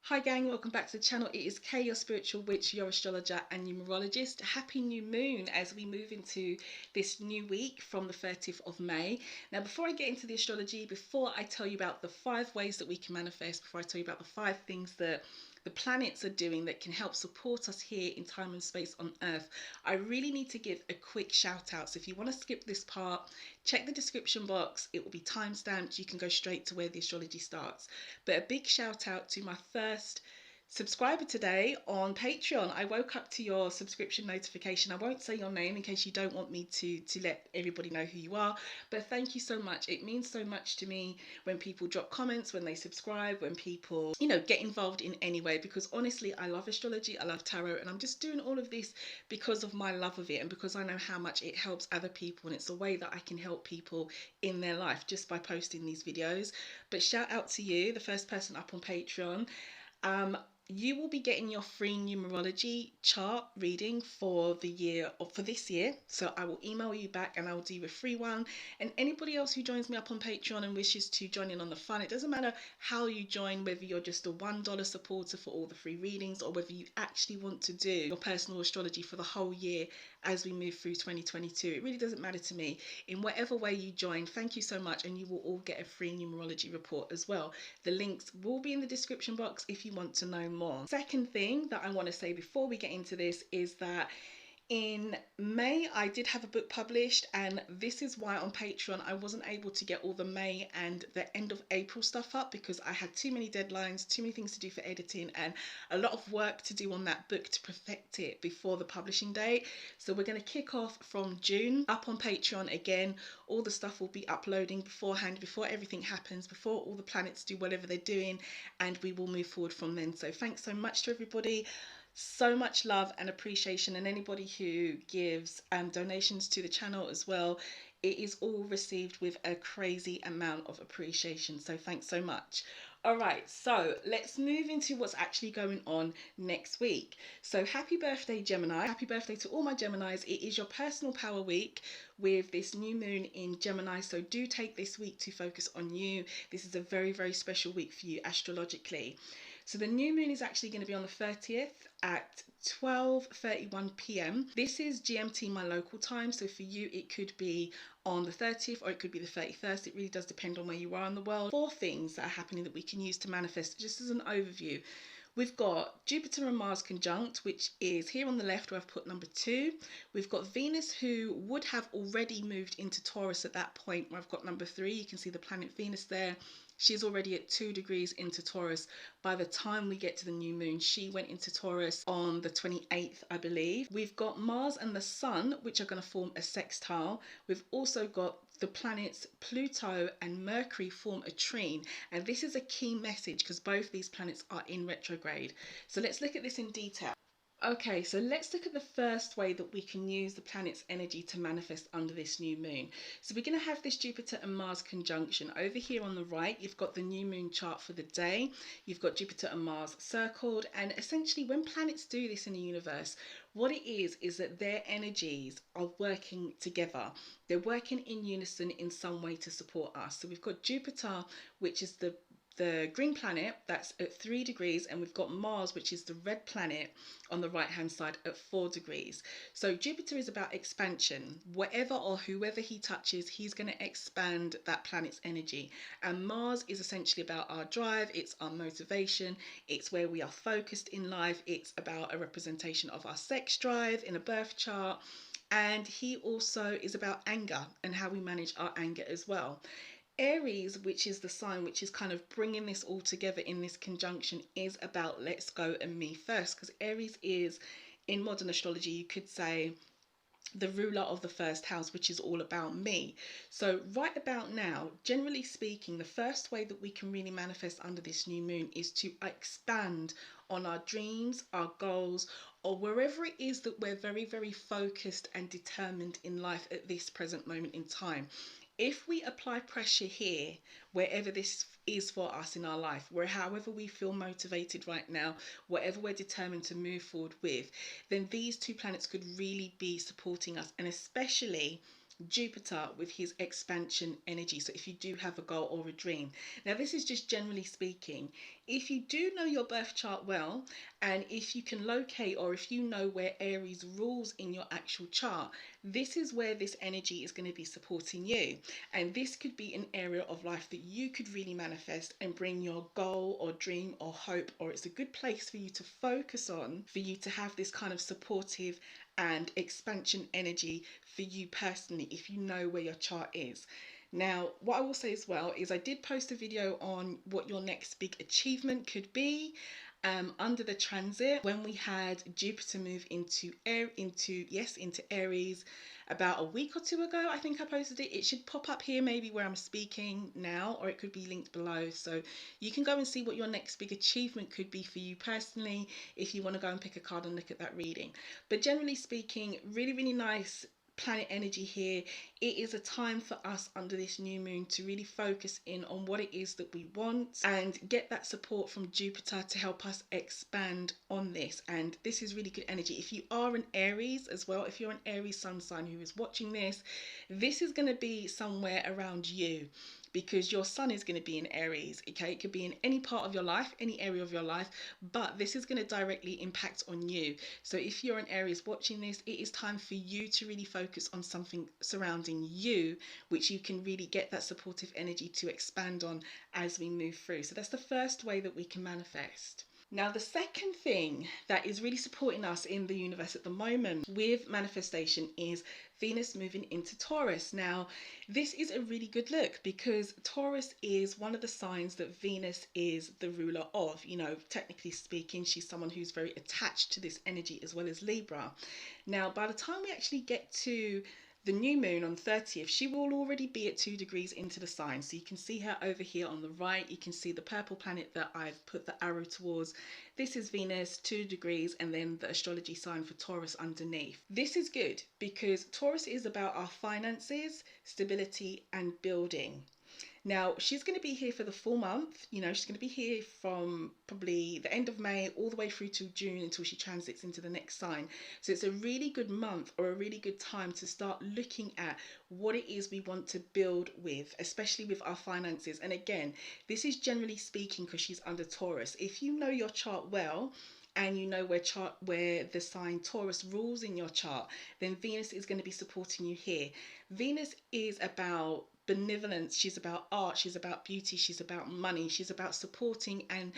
Hi gang, welcome back to the channel. It is Kay, your spiritual witch, your astrologer and numerologist. Happy new moon as we move into this new week from the 30th of May. Now before I get into the astrology, before I tell you about the 5 ways that we can manifest, before I tell you about the 5 things that the planets are doing that can help support us here in time and space on Earth, I really need to give a quick shout out. So if you want to skip this part, check the description box. It will be timestamped. You can go straight to where the astrology starts. But a big shout out to my first subscriber today on Patreon. I woke up to your subscription notification. I won't say your name in case you don't want me to let everybody know who you are, but thank you so much. It means so much to me when people drop comments, when they subscribe, when people, get involved in any way, because honestly, I love astrology, I love tarot, and I'm just doing all of this because of my love of it and because I know how much it helps other people, and it's a way that I can help people in their life just by posting these videos. But shout out to you, the first person up on Patreon. You will be getting your free numerology chart reading for the year, or for this year. So I will email you back and I will do a free one. And anybody else who joins me up on Patreon and wishes to join in on the fun, it doesn't matter how you join, whether you're just a $1 supporter for all the free readings or whether you actually want to do your personal astrology for the whole year as we move through 2022. It really doesn't matter to me. In whatever way you join, thank you so much, and you will all get a free numerology report as well. The links will be in the description box if you want to know more. Second thing that I want to say before we get into this is that in May, I did have a book published, and this is why on Patreon I wasn't able to get all the May and the end of April stuff up, because I had too many deadlines, too many things to do for editing, and a lot of work to do on that book to perfect it before the publishing date. So we're going to kick off from June up on Patreon again. All the stuff will be uploading beforehand, before everything happens, before all the planets do whatever they're doing, and we will move forward from then. So thanks so much to everybody. So much love and appreciation, and anybody who gives donations to the channel as well, it is all received with a crazy amount of appreciation, so thanks so much. All right, so let's move into what's actually going on next week. So happy birthday, Gemini. Happy birthday to all my Geminis. It is your personal power week with this new moon in Gemini, so do take this week to focus on you. This is a very, very special week for you astrologically. So the new moon is actually going to be on the 30th at 12:31 p.m. This is GMT, my local time. So for you, it could be on the 30th or it could be the 31st. It really does depend on where you are in the world. 4 things that are happening that we can use to manifest, just as an overview. We've got Jupiter and Mars conjunct, which is here on the left where I've put number 2. We've got Venus, who would have already moved into Taurus at that point where I've got number 3. You can see the planet Venus there. She's already at 2 degrees into Taurus. By the time we get to the new moon, she went into Taurus on the 28th, I believe. We've got Mars and the Sun, which are going to form a sextile. We've also got the planets Pluto and Mercury form a trine. And this is a key message because both these planets are in retrograde. So let's look at this in detail. Okay, so let's look at the first way that we can use the planet's energy to manifest under this new moon. So we're going to have this Jupiter and Mars conjunction. Over here on the right, you've got the new moon chart for the day. You've got Jupiter and Mars circled. And essentially, when planets do this in the universe, what it is that their energies are working together. They're working in unison in some way to support us. So we've got Jupiter, which is the green planet, that's at 3 degrees, and we've got Mars, which is the red planet on the right hand side at 4 degrees. So Jupiter is about expansion. Whatever or whoever he touches, he's going to expand that planet's energy. And Mars is essentially about our drive, it's our motivation, it's where we are focused in life, it's about a representation of our sex drive in a birth chart. And he also is about anger and how we manage our anger as well. Aries, which is the sign which is kind of bringing this all together in this conjunction, is about let's go and me first, because Aries is, in modern astrology, you could say the ruler of the first house, which is all about me. So right about now, generally speaking, the first way that we can really manifest under this new moon is to expand on our dreams, our goals, or wherever it is that we're very, very focused and determined in life at this present moment in time. If we apply pressure here, wherever this is for us in our life, where however we feel motivated right now, whatever we're determined to move forward with, then these 2 planets could really be supporting us, and especially Jupiter with his expansion energy. So if you do have a goal or a dream. Now this is just generally speaking. If you do know your birth chart well, and if you can locate or if you know where Aries rules in your actual chart, this is where this energy is going to be supporting you. And this could be an area of life that you could really manifest and bring your goal or dream or hope, or it's a good place for you to focus on, for you to have this kind of supportive and expansion energy for you personally, if you know where your chart is. Now, what I will say as well is I did post a video on what your next big achievement could be under the transit when we had Jupiter move into Aries about a week or two ago. I think I posted it. It should pop up here maybe where I'm speaking now, or it could be linked below. So you can go and see what your next big achievement could be for you personally if you want to go and pick a card and look at that reading. But generally speaking, really, really nice planet energy here. It is a time for us under this new moon to really focus in on what it is that we want and get that support from Jupiter to help us expand on this. And this is really good energy. If you are an Aries as well, if you're an Aries sun sign who is watching this is going to be somewhere around you, because your sun is going to be in Aries. Okay, it could be in any part of your life, any area of your life, but this is going to directly impact on you. So if you're an Aries watching this, it is time for you to really focus on something surrounding you, which you can really get that supportive energy to expand on as we move through. So that's the first way that we can manifest. Now, the second thing that is really supporting us in the universe at the moment with manifestation is Venus moving into Taurus. Now, this is a really good look because Taurus is one of the signs that Venus is the ruler of. You know, technically speaking, she's someone who's very attached to this energy, as well as Libra. Now, by the time we actually get to the new moon on 30th, she will already be at 2 degrees into the sign. So you can see her over here on the right. You can see the purple planet that I've put the arrow towards. This is Venus, 2 degrees, and then the astrology sign for Taurus underneath. This is good because Taurus is about our finances, stability, and building. Now, she's going to be here for the full month. You know, she's going to be here from probably the end of May all the way through to June until she transits into the next sign. So it's a really good month, or a really good time to start looking at what it is we want to build with, especially with our finances. And again, this is generally speaking because she's under Taurus. If you know your chart well, and you know where the sign Taurus rules in your chart, then Venus is going to be supporting you here. Venus is about benevolence, she's about art, she's about beauty, she's about money, she's about supporting and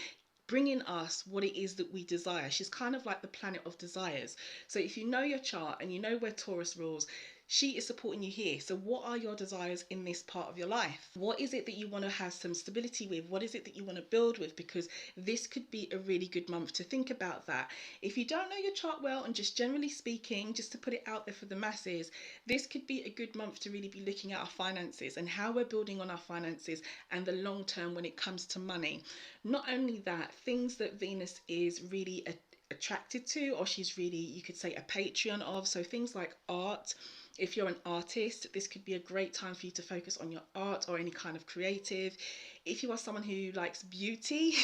bringing us what it is that we desire. She's kind of like the planet of desires. So if you know your chart and you know where Taurus rules, she is supporting you here. So what are your desires in this part of your life? What is it that you want to have some stability with? What is it that you want to build with? Because this could be a really good month to think about that. If you don't know your chart well, and just generally speaking, just to put it out there for the masses, this could be a good month to really be looking at our finances and how we're building on our finances and the long term when it comes to money. Not only that, things that Venus is really attracted to, or she's really, you could say, a patron of. So things like art. If you're an artist, this could be a great time for you to focus on your art or any kind of creative. If you are someone who likes beauty,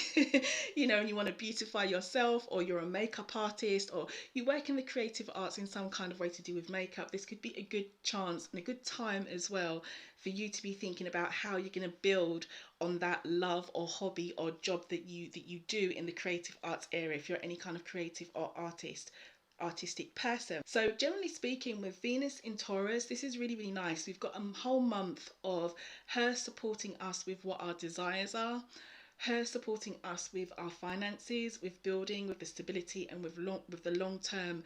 you know, and you want to beautify yourself, or you're a makeup artist, or you work in the creative arts in some kind of way to do with makeup, this could be a good chance and a good time as well for you to be thinking about how you're going to build on that love or hobby or job that you do in the creative arts area, if you're any kind of creative or artistic person. So generally speaking, with Venus in Taurus, this is really, really nice. We've got a whole month of her supporting us with what our desires are, her supporting us with our finances, with building, with the stability, and with the long term,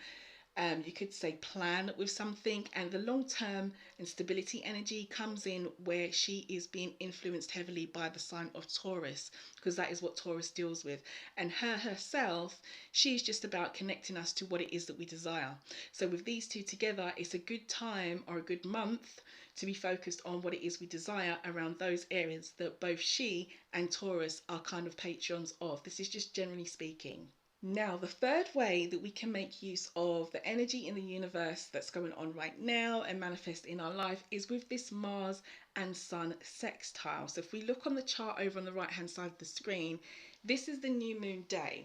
you could say, plan with something. And the long term and stability energy comes in where she is being influenced heavily by the sign of Taurus, because that is what Taurus deals with. And her herself, she's just about connecting us to what it is that we desire. So with these two together, it's a good time or a good month to be focused on what it is we desire around those areas that both she and Taurus are kind of patrons of. This is just generally speaking. Now, the third way that we can make use of the energy in the universe that's going on right now and manifest in our life is with this Mars and Sun sextile. So if we look on the chart over on the right hand side of the screen, this is the new moon day.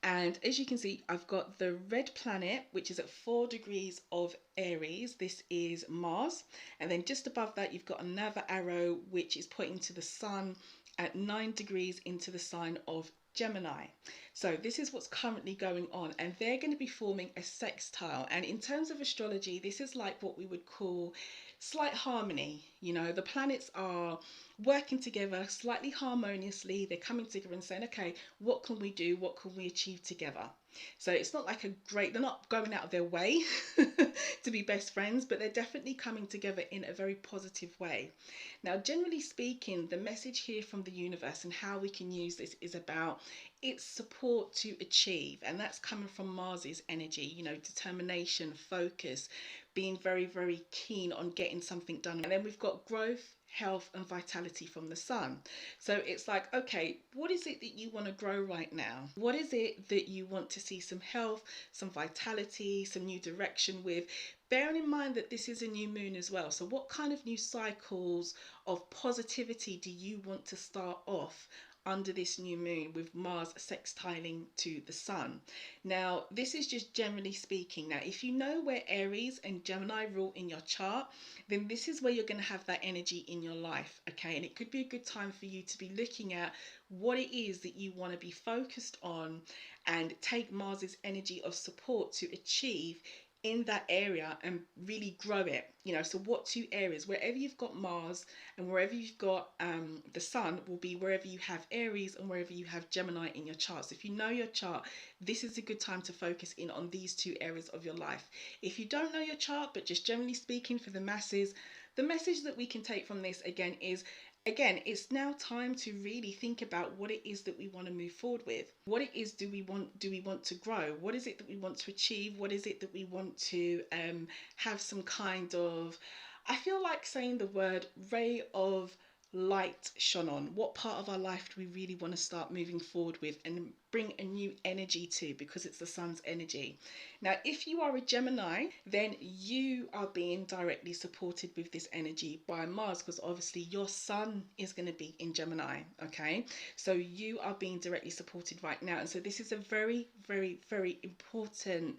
And as you can see, I've got the red planet, which is at 4 degrees of Aries. This is Mars. And then just above that, you've got another arrow, which is pointing to the Sun at 9 degrees into the sign of Gemini. So this is what's currently going on, and they're going to be forming a sextile. And in terms of astrology, this is like what we would call slight harmony. You know, the planets are working together slightly harmoniously. They're coming together and saying, okay, what can we do? What can we achieve together? So it's not like they're not going out of their way to be best friends, but they're definitely coming together in a very positive way. Now, generally speaking, the message here from the universe and how we can use this is about its support to achieve. And that's coming from Mars's energy, you know, determination, focus, being very, very keen on getting something done. And then we've got growth, health and vitality from the sun. So it's like, okay, what is it that you want to grow right now? What is it that you want to see some health, some vitality, some new direction with? Bearing in mind that this is a new moon as well. So what kind of new cycles of positivity do you want to start off under this new moon with Mars sextiling to the sun? Now, this is just generally speaking. Now, if you know where Aries and Gemini rule in your chart, then this is where you're going to have that energy in your life, okay? And it could be a good time for you to be looking at what it is that you want to be focused on and take Mars's energy of support to achieve in that area and really grow it. You know, so what two areas? Wherever you've got Mars and wherever you've got the sun will be wherever you have Aries and wherever you have Gemini in your chart. So if you know your chart, this is a good time to focus in on these two areas of your life. If you don't know your chart, but just generally speaking for the masses, the message that we can take from this again is, it's now time to really think about what it is that we want to move forward with. What it is do we want to grow? What is it that we want to achieve? What is it that we want to have some kind of, I feel like saying the word ray of light shone on? What part of our life do we really want to start moving forward with and bring a new energy to, because it's the sun's energy? Now, if you are a Gemini, then you are being directly supported with this energy by Mars, because obviously your sun is going to be in Gemini, okay? So you are being directly supported right now. And so this is a very, very, very important,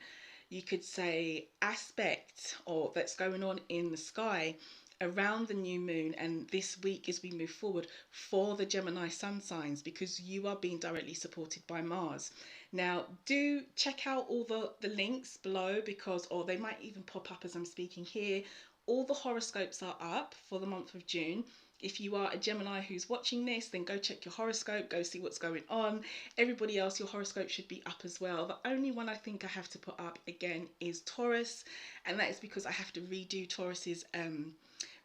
you could say, aspect or that's going on in the sky around the new moon and this week as we move forward for the Gemini sun signs, because you are being directly supported by Mars. Now, do check out all the links below, because, or they might even pop up as I'm speaking here. All the horoscopes are up for the month of June. If you are a Gemini who's watching this, then go check your horoscope, go see what's going on. Everybody else, your horoscope should be up as well. The only one I think I have to put up again is Taurus, and that is because I have to redo Taurus's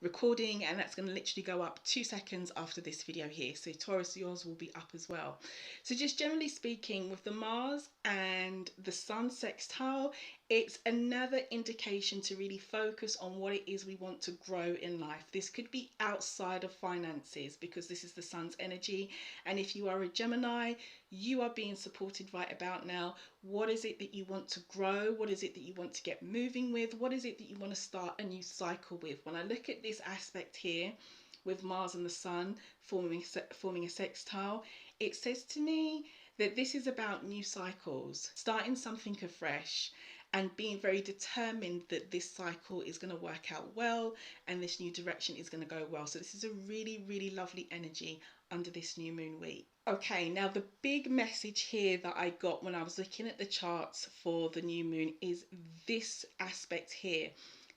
recording, and that's going to literally go up 2 seconds after this video here. So Taurus, yours will be up as well. So just generally speaking, with the Mars and the Sun sextile, it's another indication to really focus on what it is we want to grow in life. This could be outside of finances, because this is the Sun's energy. And if you are a Gemini, you are being supported right about now. What is it that you want to grow? What is it that you want to get moving with? What is it that you want to start a new cycle with? When I look at this aspect here with Mars and the Sun forming a sextile, it says to me that this is about new cycles, starting something afresh, and being very determined that this cycle is going to work out well and this new direction is going to go well. So this is a really, really lovely energy under this new moon week. Okay, now the big message here that I got when I was looking at the charts for the new moon is this aspect here.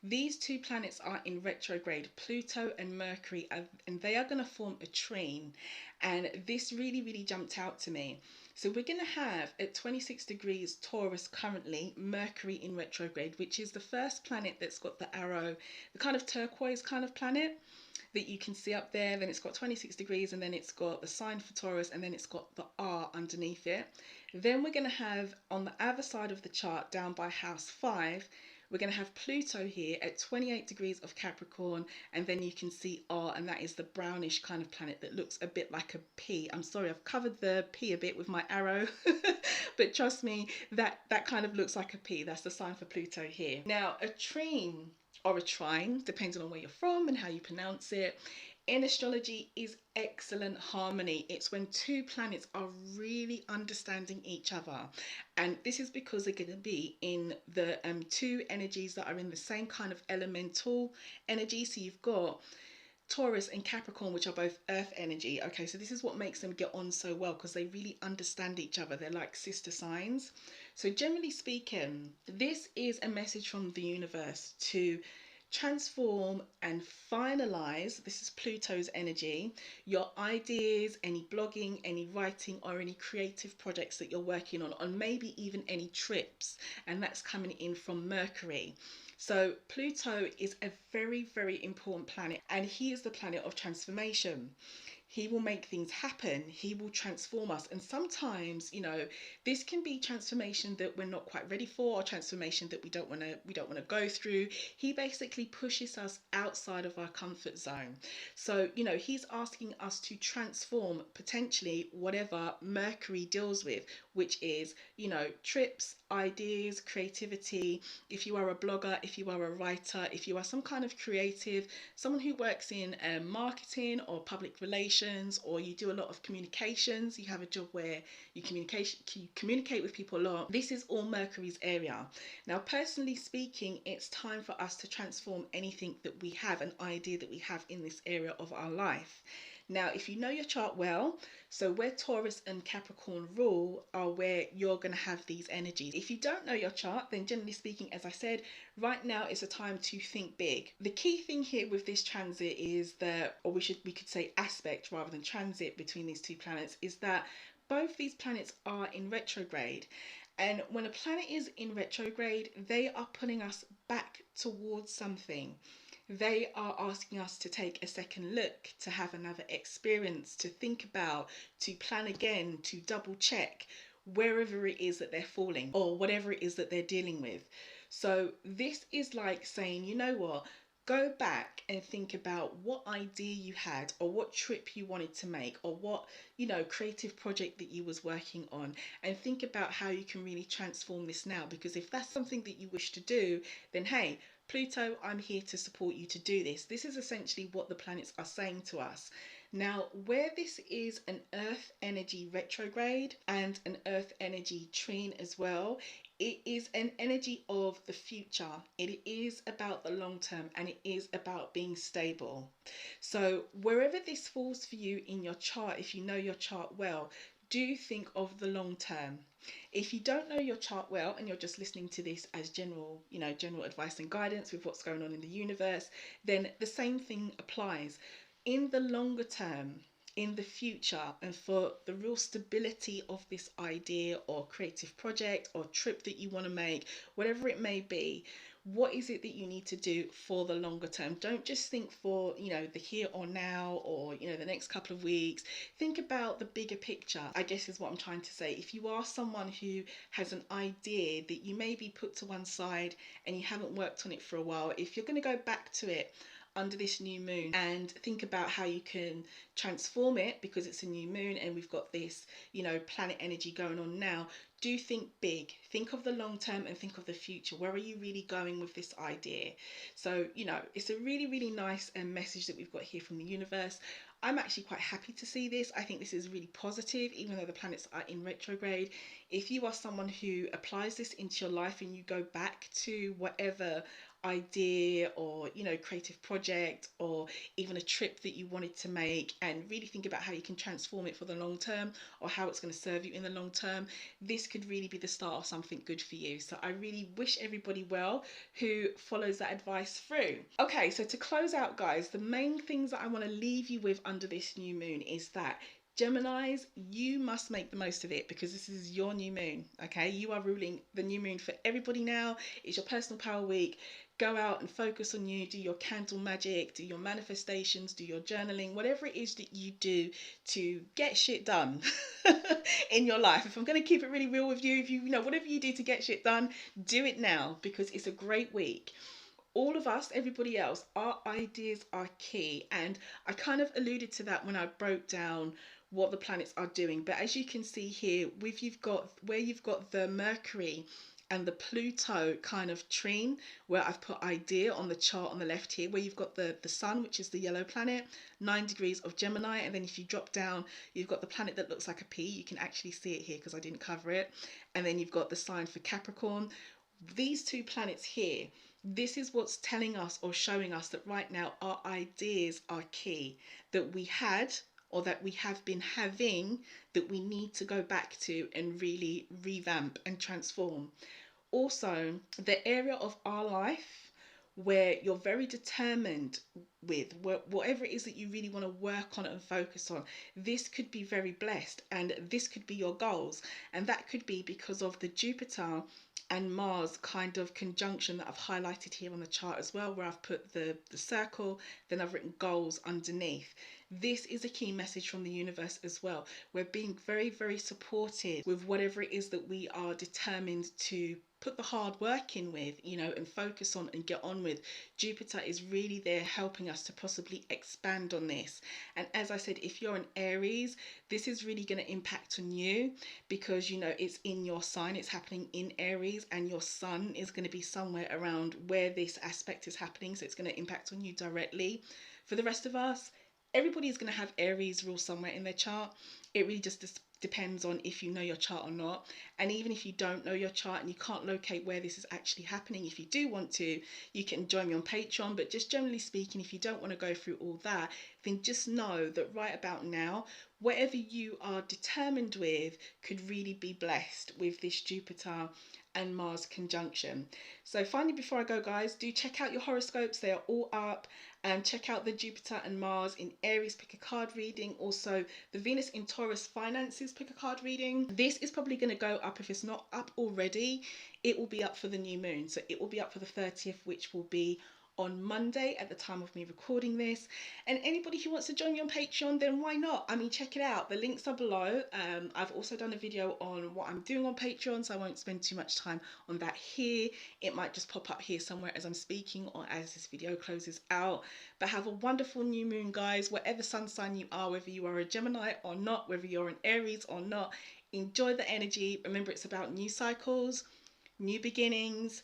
These two planets are in retrograde, Pluto and Mercury, and they are going to form a trine. And this really, really jumped out to me. So we're going to have at 26 degrees Taurus currently, Mercury in retrograde, which is the first planet that's got the arrow, the kind of turquoise kind of planet that you can see up there. Then it's got 26 degrees, and then it's got the sign for Taurus, and then it's got the R underneath it. Then we're going to have on the other side of the chart, down by house 5, we're going to have Pluto here at 28 degrees of Capricorn, and then you can see R, and that is the brownish kind of planet that looks a bit like a P. I'm sorry, I've covered the P a bit with my arrow, but trust me, that kind of looks like a P. That's the sign for Pluto here. Now, a trine or a trine, depending on where you're from and how you pronounce it, in astrology is excellent harmony. It's when two planets are really understanding each other. And this is because they're going to be in the two energies that are in the same kind of elemental energy. So you've got Taurus and Capricorn, which are both earth energy. Okay, so this is what makes them get on so well, because they really understand each other. They're like sister signs. So generally speaking, this is a message from the universe to transform and finalize, this is Pluto's energy, your ideas, any blogging, any writing, or any creative projects that you're working on maybe even any trips. And that's coming in from Mercury. So Pluto is a very, very important planet, and he is the planet of transformation. He will make things happen. He will transform us. And sometimes, this can be transformation that we're not quite ready for, or transformation that we don't want to go through. He basically pushes us outside of our comfort zone. So, he's asking us to transform potentially whatever Mercury deals with, which is, trips, ideas, creativity. If you are a blogger, if you are a writer, if you are some kind of creative, someone who works in marketing or public relations, or you do a lot of communications, you have a job where you communicate with people a lot, this is all Mercury's area. Now, personally speaking, it's time for us to transform anything that we have, an idea that we have in this area of our life. Now, if you know your chart well, so where Taurus and Capricorn rule are where you're going to have these energies. If you don't know your chart, then generally speaking, as I said, right now is a time to think big. The key thing here with this transit is that, or we could say aspect rather than transit between these two planets, is that both these planets are in retrograde. And when a planet is in retrograde, they are pulling us back towards something. They are asking us to take a second look, to have another experience, to think about, to plan again, to double check wherever it is that they're falling or whatever it is that they're dealing with. So this is like saying, you know what? Go back and think about what idea you had, or what trip you wanted to make, or what, creative project that you was working on, and think about how you can really transform this now. Because if that's something that you wish to do, then hey, Pluto, I'm here to support you to do this. This is essentially what the planets are saying to us. Now, where this is an Earth energy retrograde and an Earth energy trine as well, it is an energy of the future. It is about the long term, and it is about being stable. So wherever this falls for you in your chart, if you know your chart well, do think of the long term. If you don't know your chart well and you're just listening to this as general advice and guidance with what's going on in the universe, then the same thing applies. In the longer term, in the future, and for the real stability of this idea or creative project or trip that you want to make, whatever it may be, what is it that you need to do for the longer term? Don't just think for, the here or now, or, the next couple of weeks. Think about the bigger picture, I guess is what I'm trying to say. If you are someone who has an idea that you maybe put to one side and you haven't worked on it for a while, if you're going to go back to it under this new moon and think about how you can transform it, because it's a new moon and we've got this, planet energy going on now, do think big. Think of the long term and think of the future. Where are you really going with this idea? So, it's a really, really nice message that we've got here from the universe. I'm actually quite happy to see this. I think this is really positive, even though the planets are in retrograde. If you are someone who applies this into your life and you go back to whatever idea or creative project or even a trip that you wanted to make, and really think about how you can transform it for the long term, or how it's going to serve you in the long term, this could really be the start of something good for you. So I really wish everybody well who follows that advice through. Okay, so to close out, guys, the main things that I want to leave you with under this new moon is that Geminis, you must make the most of it, because this is your new moon, okay? You are ruling the new moon for everybody now. It's your personal power week. Go out and focus on you, do your candle magic, do your manifestations, do your journaling, whatever it is that you do to get shit done in your life. If I'm going to keep it really real with you, if whatever you do to get shit done, do it now, because it's a great week. All of us, everybody else, our ideas are key. And I kind of alluded to that when I broke down what the planets are doing. But as you can see here, you've got the Mercury and the Pluto kind of trine, where I've put idea on the chart on the left here, where you've got the sun, which is the yellow planet, 9 degrees of Gemini, and then if you drop down, you've got the planet that looks like a P. You can actually see it here because I didn't cover it. And then you've got the sign for Capricorn. These two planets here, This is what's telling us or showing us that right now our ideas are key, that we had or that we have been having, that we need to go back to and really revamp and transform. Also, the area of our life where you're very determined with whatever it is that you really want to work on and focus on, this could be very blessed, and this could be your goals. And that could be because of the Jupiter and Mars kind of conjunction that I've highlighted here on the chart as well, where I've put the circle, then I've written goals underneath. This is a key message from the universe as well. We're being very, very supported with whatever it is that we are determined to put the hard work in with, you know, and focus on and get on with. Jupiter is really there helping us to possibly expand on this. And as I said, if you're an Aries, this is really going to impact on you because, you know, it's in your sign, it's happening in Aries, and your sun is going to be somewhere around where this aspect is happening. So it's going to impact on you directly. For the rest of us, everybody is going to have Aries rule somewhere in their chart. It really just depends on if you know your chart or not. And even if you don't know your chart and you can't locate where this is actually happening, if you do want to, you can join me on Patreon. But just generally speaking, if you don't want to go through all that, then just know that right about now, whatever you are determined with could really be blessed with this Jupiter and Mars conjunction. So finally, before I go, guys, do check out your horoscopes. They are all up. Check out the Jupiter and Mars in Aries, pick a card reading. Also, the Venus in Taurus finances, pick a card reading. This is probably going to go up, if it's not up already, it will be up for the new moon. So it will be up for the 30th, which will be on Monday at the time of me recording this. And anybody who wants to join me on Patreon, then why not? I mean, check it out. The links are below. I've also done a video on what I'm doing on Patreon, so I won't spend too much time on that here. It might just pop up here somewhere as I'm speaking or as this video closes out. But have a wonderful new moon, guys, whatever sun sign you are, whether you are a Gemini or not, whether you're an Aries or not. Enjoy the energy. Remember, it's about new cycles, new beginnings,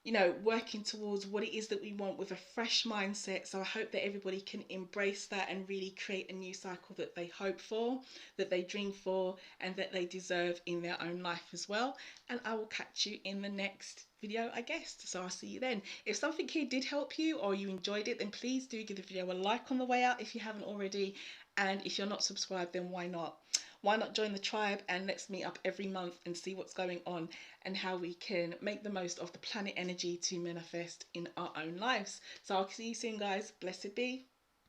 you know, working towards what it is that we want with a fresh mindset. So I hope that everybody can embrace that and really create a new cycle that they hope for, that they dream for, and that they deserve in their own life as well. And I will catch you in the next video, I guess. So I'll see you then. If something here did help you or you enjoyed it, then please do give the video a like on the way out if you haven't already. And if you're not subscribed, then why not? Why not join the tribe and let's meet up every month and see what's going on and how we can make the most of the planet energy to manifest in our own lives. So I'll see you soon, guys. Blessed be.